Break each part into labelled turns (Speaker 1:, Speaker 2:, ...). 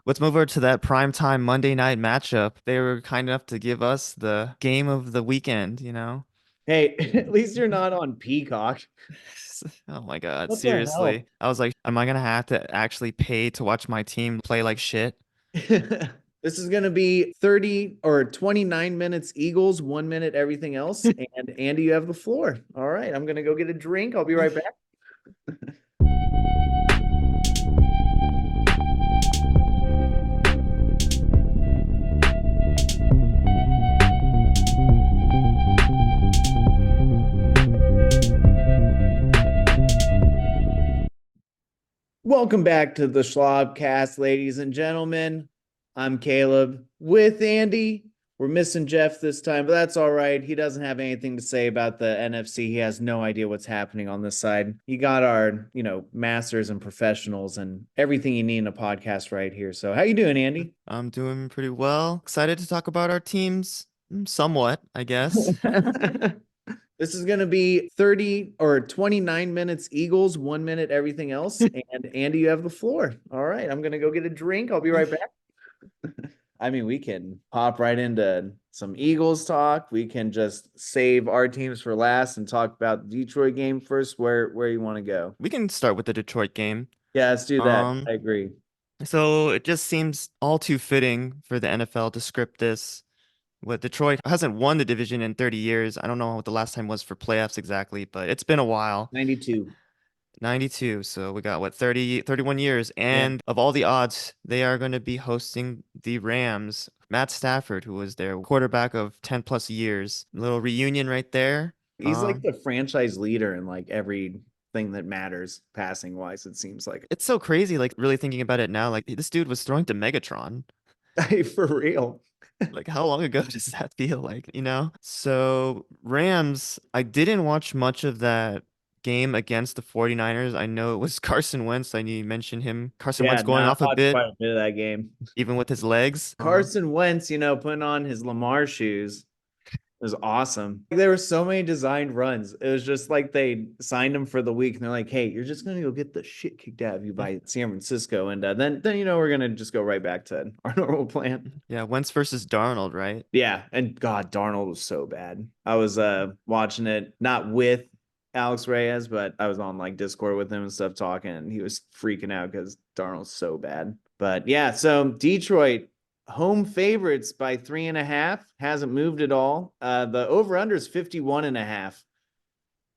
Speaker 1: Let's move over to that primetime Monday night matchup. They were kind enough to give us the game of the weekend, you know?
Speaker 2: Hey, at least you're not on Peacock.
Speaker 1: Oh my God,
Speaker 2: What the
Speaker 1: seriously.
Speaker 2: hell?
Speaker 1: I was like, am I gonna have to actually pay to watch my team play like shit?
Speaker 2: This is going to be 30 or 29 minutes Eagles, 1 minute everything else. And Andy, you have the floor. All right, I'm going to go get a drink. I'll be right back. Welcome back to the Schlabcast, ladies and gentlemen. I'm Caleb with Andy. We're missing Jeff this time, but that's all right. He doesn't have anything to say about the NFC. He has no idea what's happening on this side. You got our, masters and professionals and everything you need in a podcast right here. So, how you doing, Andy?
Speaker 1: I'm doing pretty well. Excited to talk about our teams, somewhat, I guess.
Speaker 2: This is going to be 30 or 29 minutes Eagles, 1 minute everything else. And Andy, you have the floor. All right, I'm going to go get a drink. I'll be right back. I mean, we can hop right into some Eagles talk. We can just save our teams for last and talk about the Detroit game first. Where you want to go?
Speaker 1: We can start with the Detroit game.
Speaker 2: Yeah, let's do that.
Speaker 1: Um,
Speaker 2: I agree.
Speaker 1: so it just seems all too fitting for the NFL to script this. What Detroit hasn't won the division in 30 years. I don't know what the last time was for playoffs exactly, but it's been a while.
Speaker 2: 92.
Speaker 1: 92. So we got what 31 years.
Speaker 2: Yeah.
Speaker 1: And of all the odds, they are going to be hosting the Rams. Matt Stafford, who was their quarterback of 10 plus years. Little reunion right there.
Speaker 2: He's like the franchise leader in like everything that matters passing wise, it seems like.
Speaker 1: It's so crazy, like really thinking about it now. Like this dude was throwing to Megatron.
Speaker 2: For real.
Speaker 1: Like how long ago does that feel like, you know? So Rams, I didn't watch much of that game against the 49ers. I know it was Carson Wentz. I need to mention him. Carson
Speaker 2: Yeah,
Speaker 1: Wentz
Speaker 2: no,
Speaker 1: going
Speaker 2: I
Speaker 1: off a
Speaker 2: watched
Speaker 1: bit,
Speaker 2: quite a bit of that game.
Speaker 1: even with his legs.
Speaker 2: Carson Wentz, putting on his Lamar shoes was awesome. There were so many designed runs. It was just like they signed him for the week and they're like, hey, you're just gonna go get the shit kicked out of you by San Francisco. And then we're gonna just go right back to our normal plan.
Speaker 1: Yeah, Wentz versus Darnold, right?
Speaker 2: Yeah. And God, Darnold was so bad. I was watching it not with Alex Reyes, but I was on like Discord with him and stuff talking, and he was freaking out because Darnold's so bad. But yeah, so Detroit home favorites by 3.5, hasn't moved at all. The over-under is 51.5,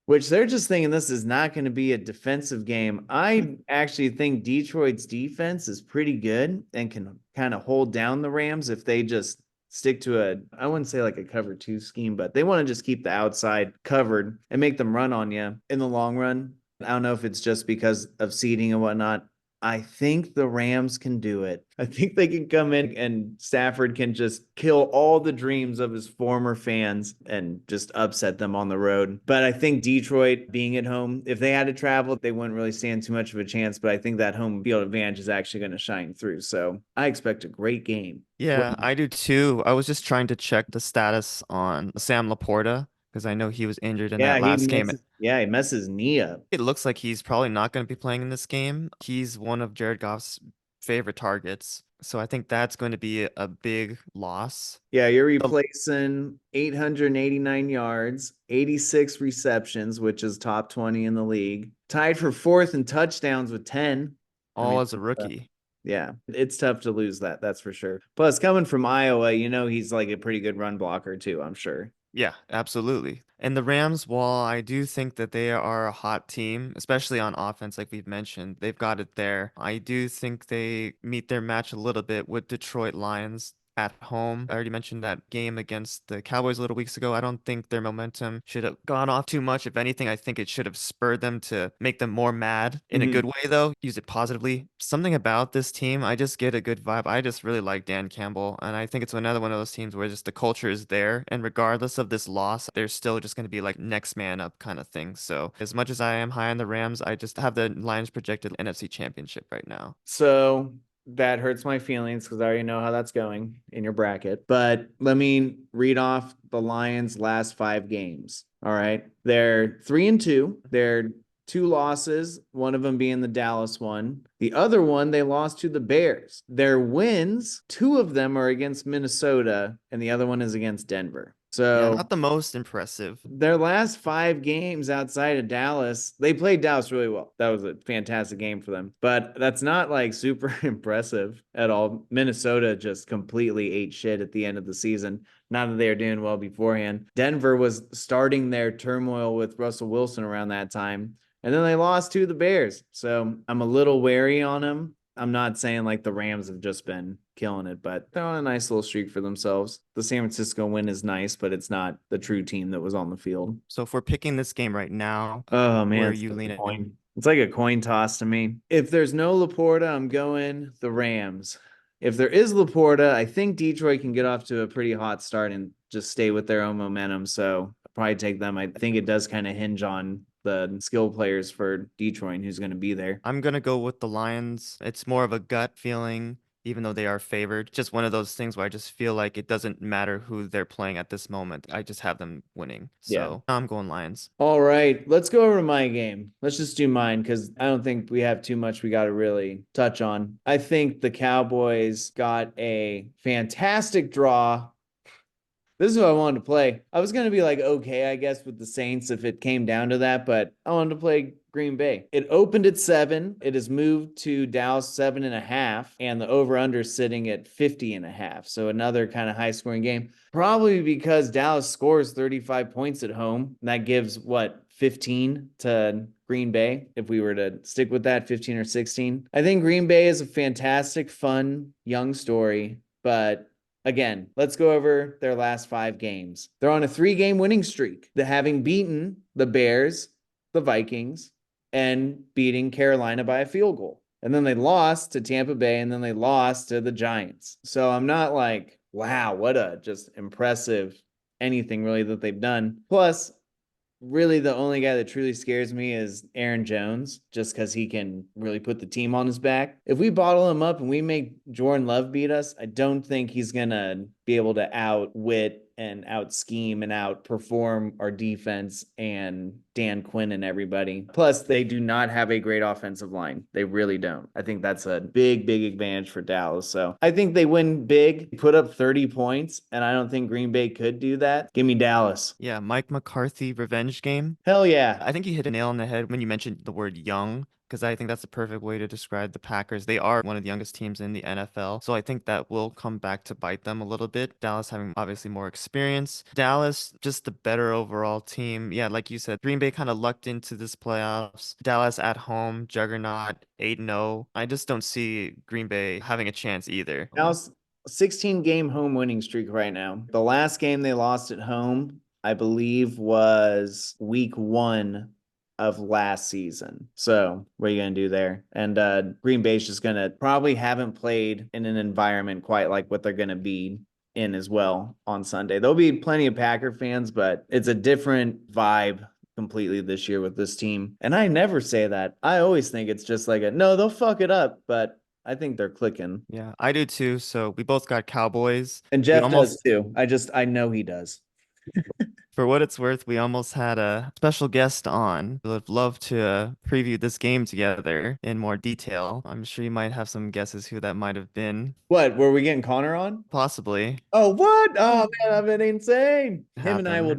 Speaker 2: which they're just thinking this is not going to be a defensive game. I actually think Detroit's defense is pretty good and can kind of hold down the Rams if they just stick to I wouldn't say like a cover two scheme, but they want to just keep the outside covered and make them run on you in the long run. I don't know if it's just because of seeding and whatnot. I think the Rams can do it. I think they can come in and Stafford can just kill all the dreams of his former fans and just upset them on the road. But I think Detroit being at home, if they had to travel, they wouldn't really stand too much of a chance. But I think that home field advantage is actually going to shine through. So I expect a great game.
Speaker 1: Yeah, I do too. I was just trying to check the status on Sam Laporta because I know he was injured in that last game.
Speaker 2: He messes his knee up.
Speaker 1: It looks like he's probably not going to be playing in this game. He's one of Jared Goff's favorite targets. So I think that's going to be a big loss.
Speaker 2: Yeah, you're replacing 889 yards, 86 receptions, which is top 20 in the league. Tied for fourth in touchdowns with 10.
Speaker 1: All as a rookie.
Speaker 2: Yeah, it's tough to lose that. That's for sure. Plus, coming from Iowa, he's like a pretty good run blocker too, I'm sure.
Speaker 1: Yeah, absolutely. And the Rams, while I do think that they are a hot team, especially on offense, like we've mentioned, they've got it there. I do think they meet their match a little bit with Detroit Lions at home. I already mentioned that game against the Cowboys a little weeks ago. I don't think their momentum should have gone off too much. If anything, I think it should have spurred them to make them more mad in a good way, though. Use it positively. Something about this team, I just get a good vibe. I just really like Dan Campbell. And I think it's another one of those teams where just the culture is there. And regardless of this loss, they're still just going to be like next man up kind of thing. So as much as I am high on the Rams, I just have the Lions projected NFC championship right now.
Speaker 2: So that hurts my feelings because I already know how that's going in your bracket. But let me read off the Lions' last 5 games. All right. They're 3-2. They're two losses, one of them being the Dallas one. The other one, they lost to the Bears. Their wins, two of them are against Minnesota, and the other one is against Denver.
Speaker 1: Yeah,
Speaker 2: So
Speaker 1: not the most impressive.
Speaker 2: their last five games outside of Dallas, they played Dallas really well. That was a fantastic game for them. But that's not like super impressive at all. Minnesota just completely ate shit at the end of the season. Not that they were doing well beforehand. Denver was starting their turmoil with Russell Wilson around that time. And then they lost to the Bears. So I'm a little wary on them. I'm not saying like the Rams have just been killing it, but they're on a nice little streak for themselves. The San Francisco win is nice, but it's not the true team that was on the field.
Speaker 1: So if we're picking this game right now,
Speaker 2: Oh
Speaker 1: where
Speaker 2: man,
Speaker 1: are
Speaker 2: it's
Speaker 1: you
Speaker 2: like a
Speaker 1: leaning?
Speaker 2: coin. It's like a coin toss to me. If there's no Laporta, I'm going the Rams. If there is Laporta, I think Detroit can get off to a pretty hot start and just stay with their own momentum. So I'll probably take them. I think it does kind of hinge on the skill players for Detroit and who's going to be there.
Speaker 1: I'm gonna go with the Lions. It's more of a gut feeling, even though they are favored. Just one of those things where I just feel like it doesn't matter who they're playing at this moment. I just have them winning.
Speaker 2: Yeah.
Speaker 1: So I'm going Lions.
Speaker 2: All right, let's go over to my game. Let's just do mine because I don't think we have too much we got to really touch on. I think the Cowboys got a fantastic draw. This is who I wanted to play. I was going to be like, okay, I guess with the Saints if it came down to that, but I wanted to play Green Bay. It opened at 7. It has moved to Dallas 7.5, and the over-under sitting at 50.5. So another kind of high-scoring game. Probably because Dallas scores 35 points at home. That gives what, 15 to Green Bay if we were to stick with that, 15 or 16. I think Green Bay is a fantastic, fun, young story, but again, let's go over their last 5 games. They're on a 3-game winning streak, having beaten the Bears, the Vikings, and beating Carolina by a field goal. And then they lost to Tampa Bay, and then they lost to the Giants. So I'm not like, wow, what a just impressive anything really that they've done. Plus, really the only guy that truly scares me is Aaron Jones, just because he can really put the team on his back. If we bottle him up and we make Jordan Love beat us, I don't think he's going to be able to outwit and out scheme and outperform our defense and Dan Quinn and everybody. Plus, they do not have a great offensive line. They really don't. I think that's a big, big advantage for Dallas. So I think they win big, put up 30 points, and I don't think Green Bay could do that. Give me Dallas.
Speaker 1: Yeah, Mike McCarthy revenge game.
Speaker 2: Hell yeah.
Speaker 1: I think you hit a nail on the head when you mentioned the word young, because I think that's the perfect way to describe the Packers. They are one of the youngest teams in the NFL. So I think that will come back to bite them a little bit. Dallas having obviously more experience. Dallas, just the better overall team. Yeah, like you said, Green Bay kind of lucked into this playoffs. Dallas at home, juggernaut, 8-0. I just don't see Green Bay having a chance either.
Speaker 2: Dallas 16-game home winning streak right now. The last game they lost at home, I believe, was week 1 of last season. So what are you gonna do there? And Green Bay's just gonna probably haven't played in an environment quite like what they're gonna be in as well on Sunday. There'll be plenty of Packer fans, but it's a different vibe completely this year with this team. And I never say that. I always think it's just like a no, they'll fuck it up, but I think they're clicking.
Speaker 1: Yeah, I do too. So we both got Cowboys.
Speaker 2: And
Speaker 1: We
Speaker 2: Jeff does
Speaker 1: almost
Speaker 2: too. I know he does.
Speaker 1: For what it's worth, we almost had a special guest on. Would love to preview this game together in more detail. I'm sure you might have some guesses who that might have been.
Speaker 2: What, were we getting Connor on?
Speaker 1: Possibly
Speaker 2: Oh, what? Oh man, I've been insane. Him and I will
Speaker 1: happen.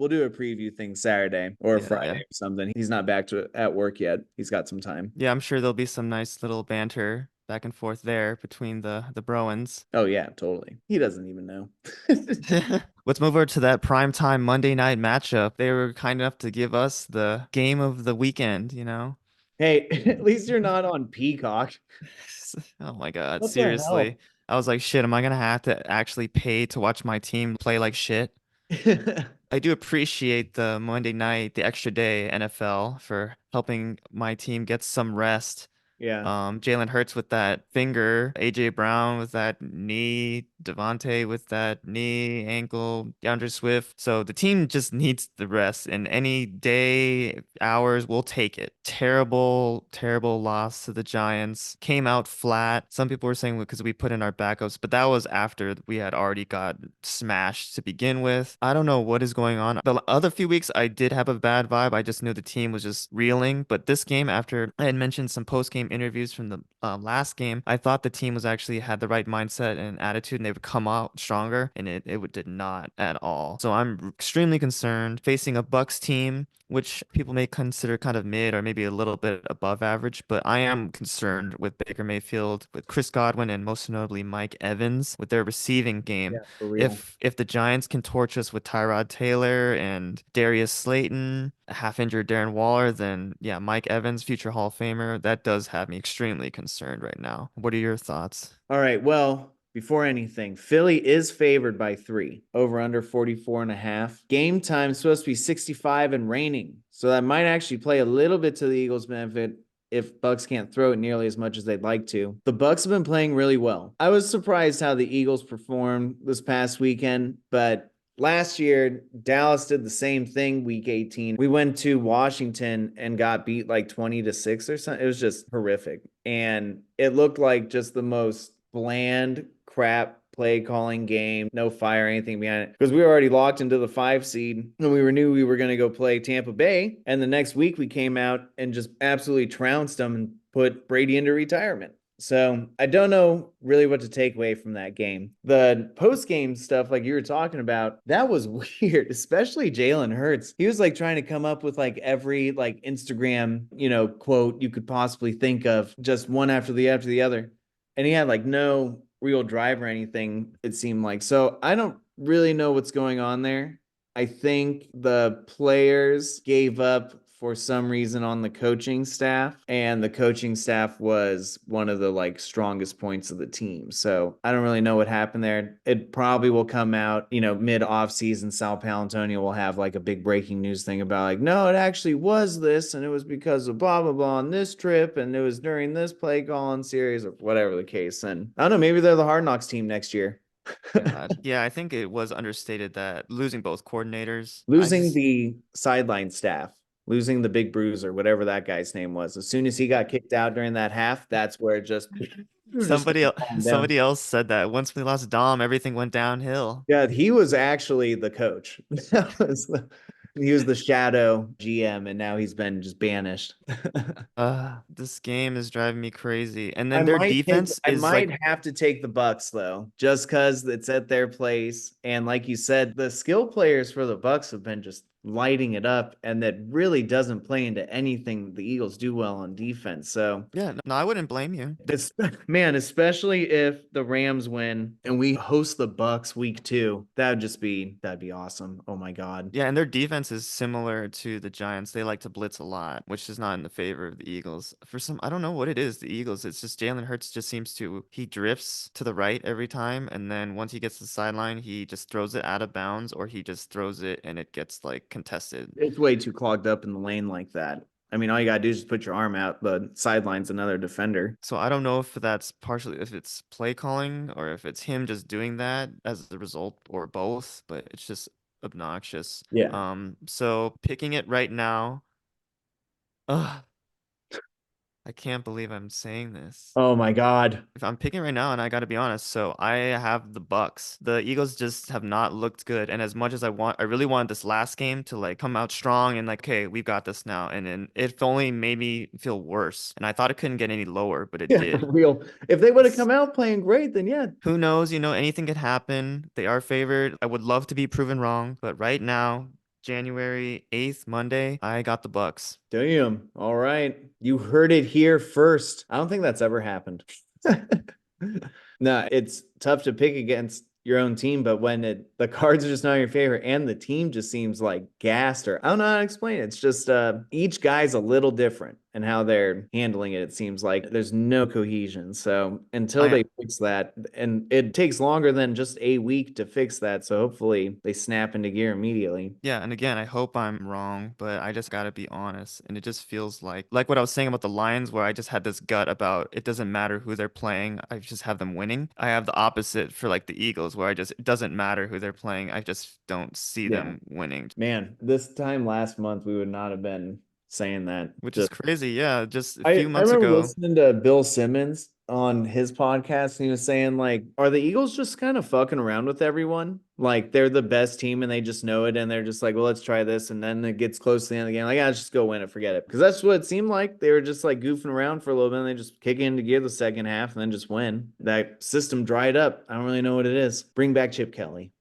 Speaker 2: do a preview thing Saturday or
Speaker 1: Yeah,
Speaker 2: Friday
Speaker 1: yeah.
Speaker 2: or something. He's not back to at work yet. He's got some time.
Speaker 1: Yeah, I'm sure there'll be some nice little banter back and forth there between the Broens.
Speaker 2: Oh yeah, totally. He doesn't even know.
Speaker 1: Let's move over to that primetime Monday night matchup. They were kind enough to give us the game of the weekend, you know?
Speaker 2: Hey, at least you're not on Peacock.
Speaker 1: Oh my God,
Speaker 2: What the
Speaker 1: seriously.
Speaker 2: hell?
Speaker 1: I was like, shit, am I gonna have to actually pay to watch my team play like shit? I do appreciate the Monday night, the extra day NFL for helping my team get some rest.
Speaker 2: Yeah.
Speaker 1: Jalen Hurts with that finger, AJ Brown with that knee, Devontae with that knee, ankle, DeAndre Swift. So the team just needs the rest, and any day, hours, we'll take it. Terrible, terrible loss to the Giants. Came out flat. Some people were saying because we put in our backups, but that was after we had already got smashed to begin with. I don't know what is going on. The other few weeks, I did have a bad vibe. I just knew the team was just reeling. But this game, after I had mentioned some post-game interviews from the last game, I thought the team was actually had the right mindset and attitude, and they would come out stronger, and it did not at all. So I'm extremely concerned facing a Bucks team, which people may consider kind of mid or maybe a little bit above average, but I am concerned with Baker Mayfield, with Chris Godwin, and most notably Mike Evans with their receiving game.
Speaker 2: Yeah, for real.
Speaker 1: If the Giants can torch us with Tyrod Taylor and Darius Slayton, a half-injured Darren Waller, then yeah, Mike Evans, future Hall of Famer, that does have me extremely concerned right now. What are your thoughts?
Speaker 2: All right. Well, before anything, Philly is favored by 3, over under 44.5. Game time is supposed to be 65 and raining. So that might actually play a little bit to the Eagles' benefit if Bucks can't throw it nearly as much as they'd like to. The Bucks have been playing really well. I was surprised how the Eagles performed this past weekend, but last year, Dallas did the same thing week 18. We went to Washington and got beat like 20-6 or something. It was just horrific. And it looked like just the most bland crap play calling game, no fire, anything behind it. Because we were already locked into the 5 seed and knew we were going to go play Tampa Bay. And the next week we came out and just absolutely trounced them and put Brady into retirement. So I don't know really what to take away from that game. The post game stuff, like you were talking about, that was weird, especially Jalen Hurts. He was like trying to come up with like every like Instagram, quote you could possibly think of, just one after the other. And he had like no real drive or anything, it seemed like. So I don't really know what's going on there. I think the players gave up for some reason on the coaching staff, and the coaching staff was one of the like strongest points of the team. So I don't really know what happened there. It probably will come out, mid off season. Sal Palantonio will have like a big breaking news thing about like, no, it actually was this, and it was because of blah blah blah on this trip, and it was during this play calling series or whatever the case. And I don't know, maybe they're the Hard Knocks team next year.
Speaker 1: God. Yeah, I think it was understated that losing both coordinators. I
Speaker 2: Losing
Speaker 1: just
Speaker 2: the sideline staff, losing the big bruiser, whatever that guy's name was. As soon as he got kicked out during that half, that's where it just
Speaker 1: somebody else
Speaker 2: calmed down.
Speaker 1: somebody else said that once we lost Dom, everything went downhill.
Speaker 2: Yeah, he was actually the coach. He was the shadow GM, and now he's been just banished.
Speaker 1: This game is driving me crazy. And
Speaker 2: I
Speaker 1: then their
Speaker 2: might take
Speaker 1: defense
Speaker 2: I
Speaker 1: is
Speaker 2: might
Speaker 1: like,
Speaker 2: have to take the Bucks though, just because it's at their place. And like you said, the skill players for the Bucks have been just lighting it up, and that really doesn't play into anything the Eagles do well on defense. So
Speaker 1: yeah, no, I wouldn't blame you.
Speaker 2: it's man, especially if the Rams win and we host the Bucks week 2, that'd be awesome. Oh my God.
Speaker 1: Yeah, and their defense is similar to the Giants. They like to blitz a lot, which is not in the favor of the Eagles. For some, I don't know what it is, the Eagles. It's just Jalen Hurts just seems to, he drifts to the right every time. And then once he gets to the sideline, he just throws it out of bounds, or he just throws it and it gets like contested.
Speaker 2: It's way too clogged up in the lane like that. I mean, all you gotta do is just put your arm out. The sideline's another defender.
Speaker 1: So I don't know if that's partially, if it's play calling or if it's him just doing that as a result or both, but it's just obnoxious.
Speaker 2: Yeah.
Speaker 1: So picking it right now, ugh, I can't believe I'm saying this.
Speaker 2: Oh my God.
Speaker 1: If I'm picking right now, and I got to be honest, so I have the Bucks. The Eagles just have not looked good, and as much as I really wanted this last game to like come out strong and like, okay, we've got this now, and then it only made me feel worse. And I thought it couldn't get any lower, but it
Speaker 2: Yeah, for
Speaker 1: did.
Speaker 2: real. If they would have
Speaker 1: It's
Speaker 2: come out playing great, then yeah.
Speaker 1: who knows, anything could happen. They are favored. I would love to be proven wrong, but right now, January 8th, Monday, I got the Bucks.
Speaker 2: Damn. All right. You heard it here first. I don't think that's ever happened. No, it's tough to pick against your own team, but when the cards are just not in your favor and the team just seems like gassed, or I don't know how to explain it. It's just each guy's a little different. and how they're handling it, it seems like there's no cohesion. So until
Speaker 1: I
Speaker 2: they fix that, and it takes longer than just a week to fix that. So hopefully they snap into gear immediately.
Speaker 1: Yeah, and again, I hope I'm wrong, but I just gotta be honest. And it just feels like what I was saying about the Lions, where I just had this gut about it doesn't matter who they're playing, I just have them winning. I have the opposite for like the Eagles, where it doesn't matter who they're playing, I just don't see
Speaker 2: Yeah.
Speaker 1: them winning.
Speaker 2: Man, this time last month we would not have been saying that.
Speaker 1: Which is
Speaker 2: Just
Speaker 1: crazy. Yeah, just a few
Speaker 2: I
Speaker 1: months
Speaker 2: remember
Speaker 1: ago.
Speaker 2: listening to Bill Simmons on his podcast, and he was saying, like, are the Eagles just kind of fucking around with everyone? Like they're the best team and they just know it, and they're just like, well, let's try this. And then it gets close to the end of the game, like, let's just go win it, forget it. Because that's what it seemed like. They were just like goofing around for a little bit, and they just kick into gear the second half and then just win. That system dried up. I don't really know what it is. Bring back Chip Kelly.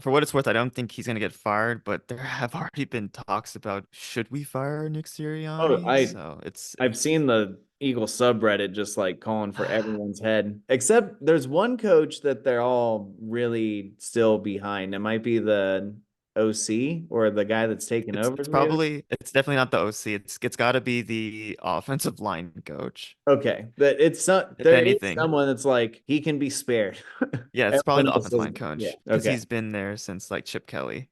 Speaker 1: For what it's worth, I don't think he's gonna get fired, but there have already been talks about should we fire Nick
Speaker 2: Oh,
Speaker 1: Sirianni?
Speaker 2: I
Speaker 1: So it's
Speaker 2: I've seen the Eagle subreddit just like calling for everyone's head. Except there's one coach that they're all really still behind. It might be the OC or the guy that's taking
Speaker 1: it's
Speaker 2: over
Speaker 1: it's
Speaker 2: as the OC.
Speaker 1: probably it's definitely not the OC. It's got to be the offensive line coach,
Speaker 2: Okay, that it's not,
Speaker 1: if
Speaker 2: there is
Speaker 1: anything.
Speaker 2: someone that's like he can be spared.
Speaker 1: Yeah, it's probably
Speaker 2: Everyone
Speaker 1: the
Speaker 2: else
Speaker 1: offensive
Speaker 2: is,
Speaker 1: line
Speaker 2: yeah.
Speaker 1: coach because
Speaker 2: Okay.
Speaker 1: he's been there since like Chip Kelly,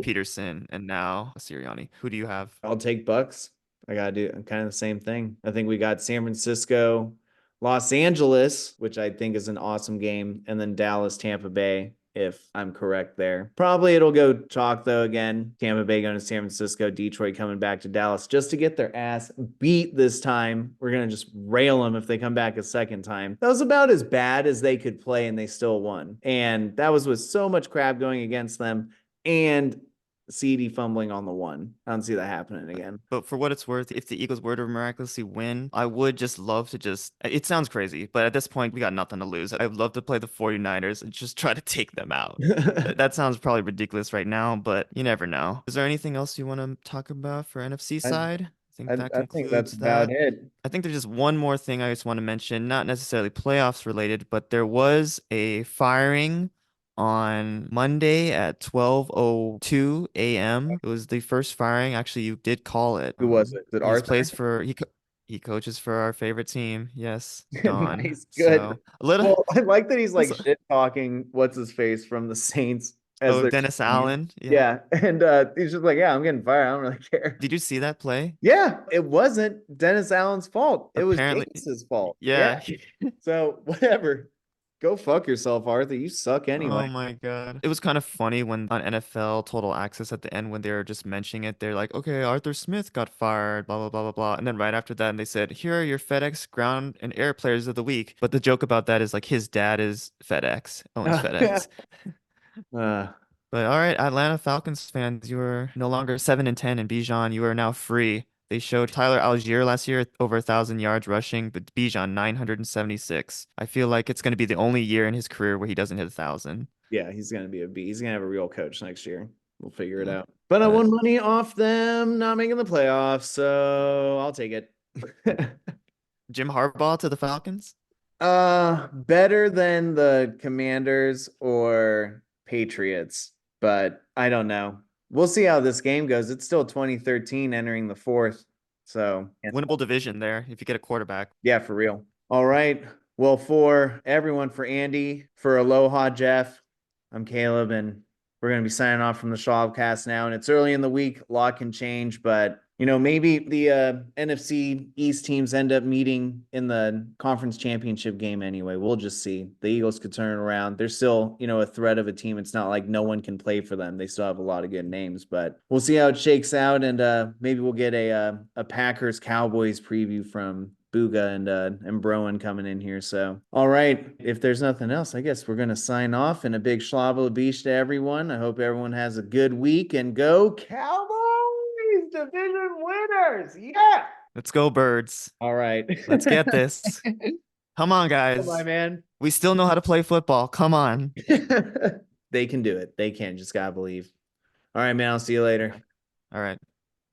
Speaker 1: Peterson, and now Sirianni. Who do you have?
Speaker 2: I'll take Bucks. I gotta do kind of the same thing. I think we got San Francisco, Los Angeles, which I think is an awesome game, and then Dallas, Tampa Bay, if I'm correct there. Probably it'll go chalk though again. Tampa Bay going to San Francisco, Detroit coming back to Dallas just to get their ass beat this time. We're gonna just rail them if they come back a second time. That was about as bad as they could play, and they still won. And that was with so much crap going against them. And CD fumbling on the one. I don't see that happening again.
Speaker 1: But for what it's worth, if the Eagles were to miraculously win, I would just love to just, it sounds crazy, but at this point, we got nothing to lose. I'd love to play the 49ers and just try to take them out. That sounds probably ridiculous right now, but you never know. Is there anything else you want to talk about for NFC
Speaker 2: I,
Speaker 1: side? I think that
Speaker 2: I think that's
Speaker 1: concludes
Speaker 2: about
Speaker 1: that.
Speaker 2: it.
Speaker 1: I think there's just one more thing I just want to mention, not necessarily playoffs related, but there was a firing on Monday at 12:02 a.m. It was the first firing. Actually, you did call it.
Speaker 2: Who was it? Is it
Speaker 1: He's
Speaker 2: Arthur?
Speaker 1: plays for he coaches for our favorite team. Yes, Don.
Speaker 2: Nice, good.
Speaker 1: So a little.
Speaker 2: Well, I like that he's like shit talking what's his face from the Saints as
Speaker 1: Oh,
Speaker 2: their
Speaker 1: Dennis
Speaker 2: GM.
Speaker 1: Allen. Yeah.
Speaker 2: Yeah, and he's just like, yeah, I'm getting fired. I don't really care.
Speaker 1: Did you see that play?
Speaker 2: Yeah, it wasn't Dennis Allen's fault. It was
Speaker 1: Apparently,
Speaker 2: Jameis's fault.
Speaker 1: yeah.
Speaker 2: Yeah. So whatever. Go fuck yourself, Arthur. You suck anyway.
Speaker 1: Oh my God. It was kind of funny when on NFL Total Access at the end when they were just mentioning it, they're like, okay, Arthur Smith got fired, blah, blah, blah, blah, blah. And then right after that, they said, here are your FedEx Ground and Air Players of the Week. But the joke about that is like his dad is FedEx, owns FedEx.
Speaker 2: uh,
Speaker 1: But all right, Atlanta Falcons fans, you are no longer 7-10, and Bijan, you are now free. They showed Tyler Algier last year over 1,000 yards rushing, but Bijan 976. I feel like it's going to be the only year in his career where he doesn't hit 1,000.
Speaker 2: yeah, he's gonna be a B. He's gonna have a real coach next year. We'll figure it
Speaker 1: Yeah.
Speaker 2: out. But I
Speaker 1: But
Speaker 2: won money off them not making the playoffs, so I'll take it.
Speaker 1: Jim Harbaugh to the Falcons?
Speaker 2: Better than the Commanders or Patriots, but I don't know. We'll see how this game goes. It's still 2013 entering the fourth. So,
Speaker 1: Winnable division there if you get a quarterback.
Speaker 2: yeah, for real. All right. Well, for everyone, for Andy, for Aloha Jeff, I'm Caleb, and we're going to be signing off from the Schlabcast now. And it's early in the week. A lot can change, but maybe the NFC East teams end up meeting in the conference championship game anyway. We'll just see. The Eagles could turn it around. They're still, a threat of a team. It's not like no one can play for them. They still have a lot of good names, but we'll see how it shakes out. And maybe we'll get a Packers Cowboys preview from Booga and Broen coming in here. So, all right. If there's nothing else, I guess we're gonna sign off. And a big schlabba beach to everyone. I hope everyone has a good week and go Cowboys! Division winners! Yeah.
Speaker 1: Let's go, Birds.
Speaker 2: All right.
Speaker 1: Let's get this. Come on,
Speaker 2: Oh, my
Speaker 1: guys.
Speaker 2: man.
Speaker 1: We still know how to play football. Come on.
Speaker 2: They can do it. They can. Just gotta believe. All right, man. I'll see you later.
Speaker 1: All right.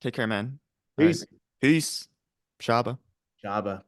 Speaker 1: Take care, man. All right.
Speaker 2: Peace.
Speaker 1: Peace. Shaba.
Speaker 2: Jabba.